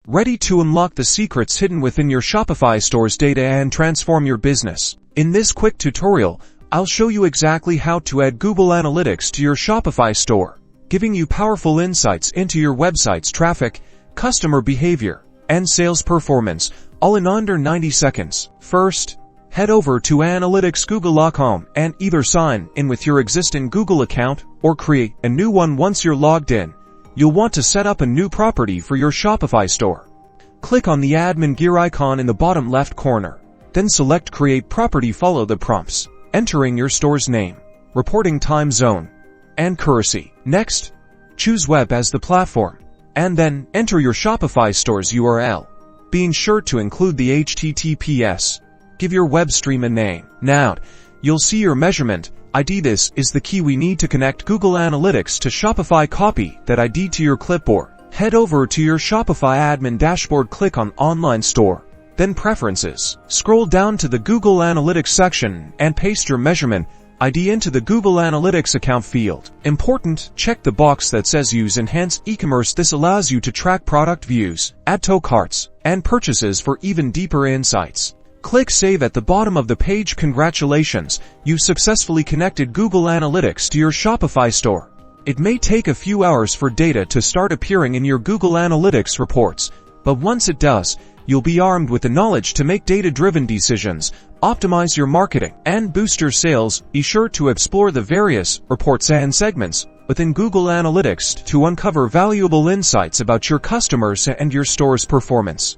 ready to unlock the secrets hidden within your Shopify store's data and transform your business. In this quick tutorial, I'll show you exactly how to add Google Analytics to your Shopify store, giving you powerful insights into your website's traffic, customer behavior, and sales performance, all in under 90 seconds. First, head over to analyticsgoogle.com and either sign in with your existing Google account or create a new one. Once you're logged in, you'll want to set up a new property for your Shopify store. Click on the admin gear icon in the bottom left corner. Then select Create Property. Follow the prompts, entering your store's name, reporting time zone, and currency. Next, choose Web as the platform, and then enter your Shopify store's URL, being sure to include the HTTPS. Give your web stream a name. Now, you'll see your measurement ID. This is the key we need to connect Google Analytics to Shopify. Copy that ID to your clipboard. Head over to your Shopify admin dashboard, click on Online Store, then Preferences. Scroll down to the Google Analytics section and paste your measurement ID into the Google Analytics account field. Important, check the box that says Use Enhanced Ecommerce. This allows you to track product views, add to carts, and purchases for even deeper insights. Click Save at the bottom of the page. Congratulations, you've successfully connected Google Analytics to your Shopify store. It may take a few hours for data to start appearing in your Google Analytics reports, but once it does, you'll be armed with the knowledge to make data-driven decisions, optimize your marketing, and boost your sales. Be sure to explore the various reports and segments within Google Analytics to uncover valuable insights about your customers and your store's performance.